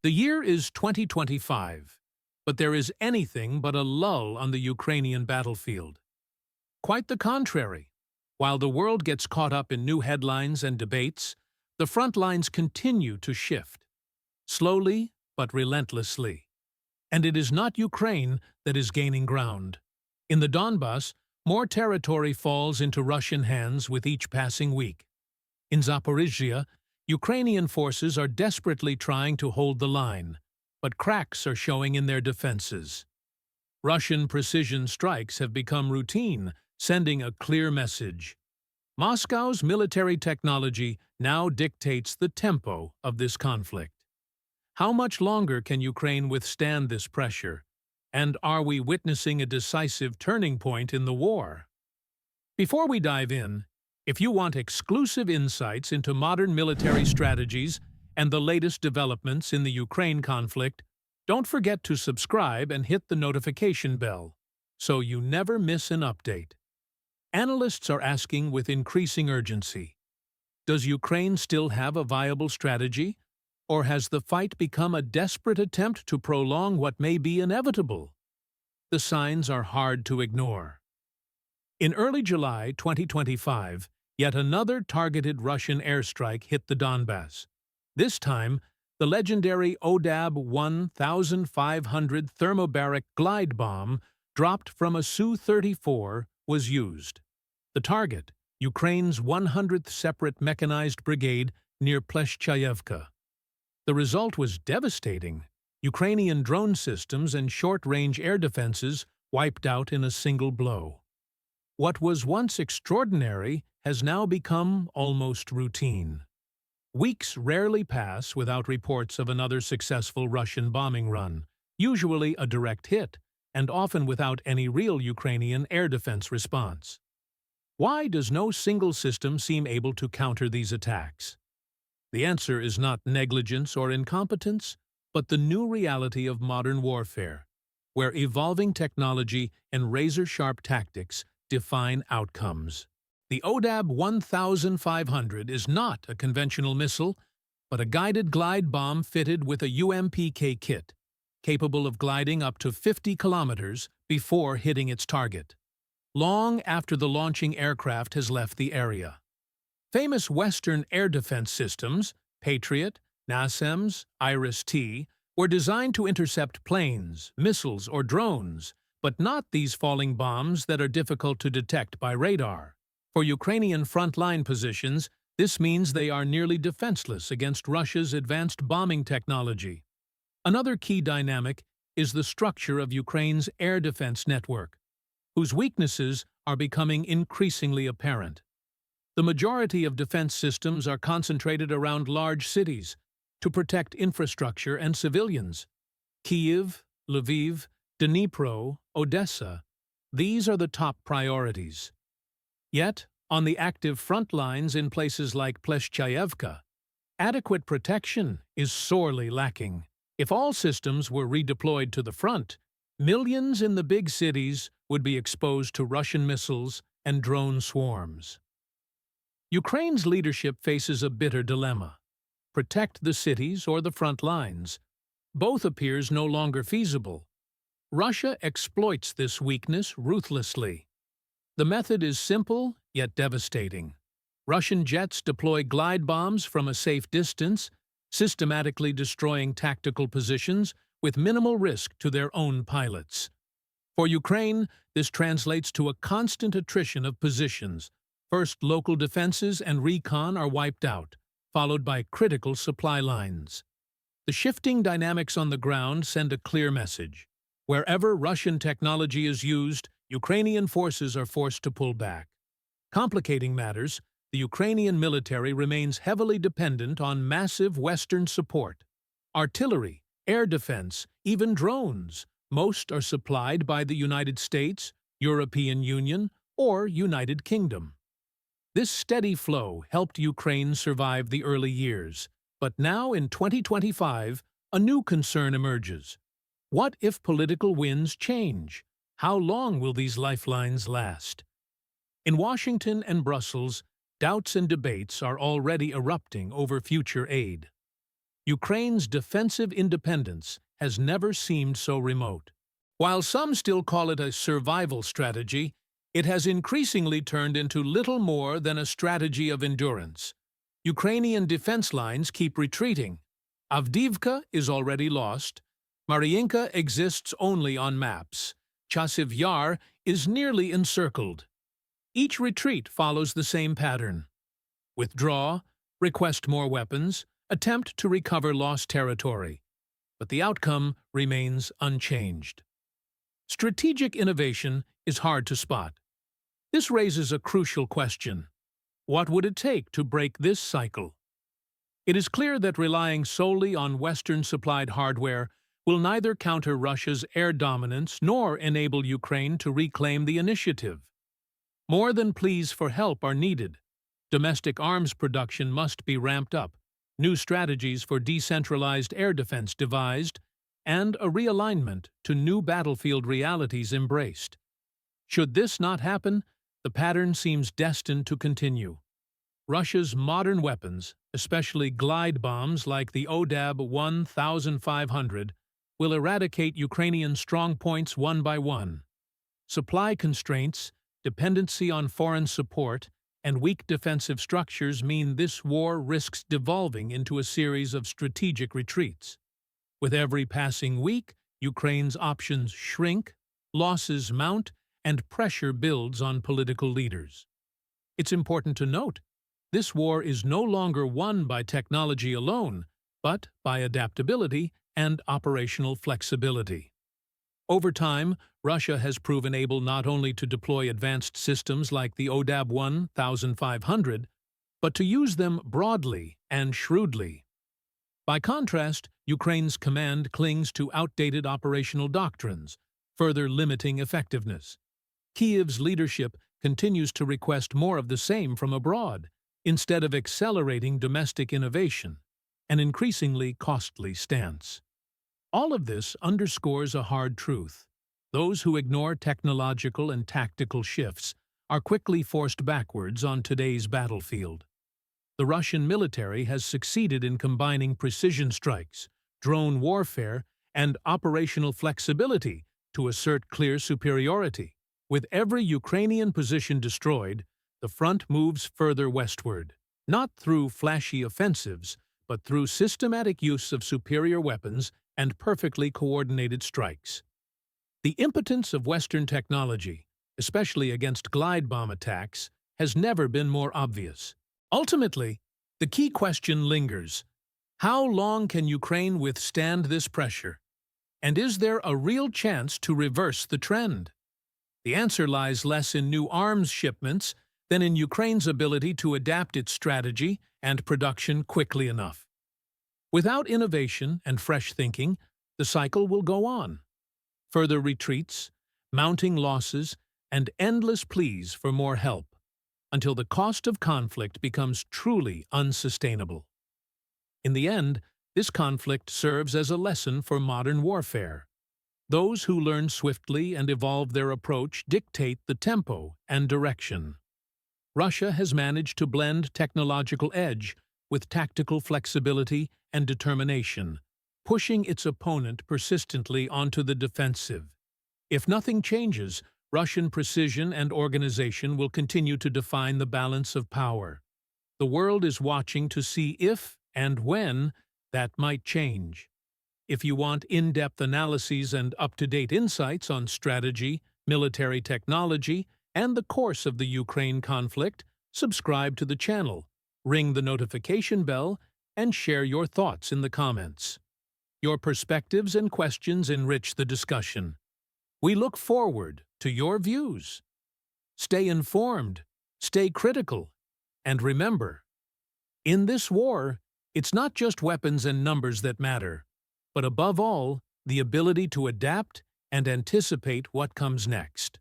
The year is 2025, but there is anything but a lull on the Ukrainian battlefield. Quite the contrary. While the world gets caught up in new headlines and debates, the front lines continue to shift, slowly but relentlessly. And it is not Ukraine that is gaining ground. In the Donbass, more territory falls into Russian hands with each passing week. In Zaporizhzhia, Ukrainian forces are desperately trying to hold the line, but cracks are showing in their defenses. Russian precision strikes have become routine, sending a clear message. Moscow's military technology now dictates the tempo of this conflict. How much longer can Ukraine withstand this pressure? And are we witnessing a decisive turning point in the war? Before we dive in, if you want exclusive insights into modern military strategies and the latest developments in the Ukraine conflict, don't forget to subscribe and hit the notification bell so you never miss an update. Analysts are asking with increasing urgency, does Ukraine still have a viable strategy, or has the fight become a desperate attempt to prolong what may be inevitable? The signs are hard to ignore. In early July 2025, yet another targeted Russian airstrike hit the Donbass. This time, the legendary ODAB 1500 thermobaric glide bomb dropped from a Su-34 was used. The target, Ukraine's 100th Separate Mechanized Brigade near Pleshchayevka. The result was devastating. Ukrainian drone systems and short-range air defenses wiped out in a single blow. What was once extraordinary has now become almost routine. Weeks rarely pass without reports of another successful Russian bombing run, usually a direct hit, and often without any real Ukrainian air defense response. Why does no single system seem able to counter these attacks? The answer is not negligence or incompetence, but the new reality of modern warfare, where evolving technology and razor-sharp tactics define outcomes. The ODAB 1500 is not a conventional missile, but a guided glide bomb fitted with a UMPK kit, capable of gliding up to 50 kilometers before hitting its target, long after the launching aircraft has left the area. Famous Western air defense systems, Patriot, NASAMS, IRIS-T, were designed to intercept planes, missiles, or drones, but not these falling bombs that are difficult to detect by radar. For Ukrainian frontline positions, this means they are nearly defenseless against Russia's advanced bombing technology. Another key dynamic is the structure of Ukraine's air defense network, whose weaknesses are becoming increasingly apparent. The majority of defense systems are concentrated around large cities to protect infrastructure and civilians. Kyiv, Lviv, Dnipro, Odessa, these are the top priorities. Yet, on the active front lines in places like Pleshchayevka, adequate protection is sorely lacking. If all systems were redeployed to the front, millions in the big cities would be exposed to Russian missiles and drone swarms. Ukraine's leadership faces a bitter dilemma: protect the cities or the front lines. Both appears no longer feasible. Russia exploits this weakness ruthlessly. The method is simple, yet devastating. Russian jets deploy glide bombs from a safe distance, systematically destroying tactical positions with minimal risk to their own pilots. For Ukraine, this translates to a constant attrition of positions. First, local defenses and recon are wiped out, followed by critical supply lines. The shifting dynamics on the ground send a clear message. Wherever Russian technology is used, Ukrainian forces are forced to pull back. Complicating matters, the Ukrainian military remains heavily dependent on massive Western support. Artillery, air defense, even drones, most are supplied by the United States, European Union, or United Kingdom. This steady flow helped Ukraine survive the early years, but now in 2025, a new concern emerges. What if political winds change? How long will these lifelines last? In Washington and Brussels, doubts and debates are already erupting over future aid. Ukraine's defensive independence has never seemed so remote. While some still call it a survival strategy, it has increasingly turned into little more than a strategy of endurance. Ukrainian defense lines keep retreating. Avdiivka is already lost. Mariinka exists only on maps. Chasiv Yar is nearly encircled. Each retreat follows the same pattern. Withdraw, request more weapons, attempt to recover lost territory. But the outcome remains unchanged. Strategic innovation is hard to spot. This raises a crucial question. What would it take to break this cycle? It is clear that relying solely on Western-supplied hardware will neither counter Russia's air dominance nor enable Ukraine to reclaim the initiative. More than pleas for help are needed. Domestic arms production must be ramped up, new strategies for decentralized air defense devised, and a realignment to new battlefield realities embraced. Should this not happen, the pattern seems destined to continue. Russia's modern weapons, especially glide bombs like the ODAB 1500, will eradicate Ukrainian strongpoints one by one. Supply constraints, dependency on foreign support, and weak defensive structures mean this war risks devolving into a series of strategic retreats. With every passing week, Ukraine's options shrink, losses mount, and pressure builds on political leaders. It's important to note, this war is no longer won by technology alone, but by adaptability and operational flexibility. Over time, Russia has proven able not only to deploy advanced systems like the ODAB 1500, but to use them broadly and shrewdly. By contrast, Ukraine's command clings to outdated operational doctrines, further limiting effectiveness. Kyiv's leadership continues to request more of the same from abroad, instead of accelerating domestic innovation, an increasingly costly stance. All of this underscores a hard truth. Those who ignore technological and tactical shifts are quickly forced backwards on today's battlefield. The Russian military has succeeded in combining precision strikes, drone warfare, and operational flexibility to assert clear superiority. With every Ukrainian position destroyed, the front moves further westward, not through flashy offensives, but through systematic use of superior weapons and perfectly coordinated strikes. The impotence of Western technology, especially against glide bomb attacks, has never been more obvious. Ultimately, the key question lingers. How long can Ukraine withstand this pressure? And is there a real chance to reverse the trend? The answer lies less in new arms shipments than in Ukraine's ability to adapt its strategy and production quickly enough. Without innovation and fresh thinking, the cycle will go on. Further retreats, mounting losses, and endless pleas for more help, until the cost of conflict becomes truly unsustainable. In the end, this conflict serves as a lesson for modern warfare. Those who learn swiftly and evolve their approach dictate the tempo and direction. Russia has managed to blend technological edge with tactical flexibility and determination, pushing its opponent persistently onto the defensive. If nothing changes, Russian precision and organization will continue to define the balance of power. The world is watching to see if and when that might change. If you want in-depth analyses and up-to-date insights on strategy, military technology, and the course of the Ukraine conflict, subscribe to the channel, ring the notification bell, and share your thoughts in the comments. Your perspectives and questions enrich the discussion. We look forward to your views. Stay informed, stay critical, and remember, in this war, it's not just weapons and numbers that matter, but above all, the ability to adapt and anticipate what comes next.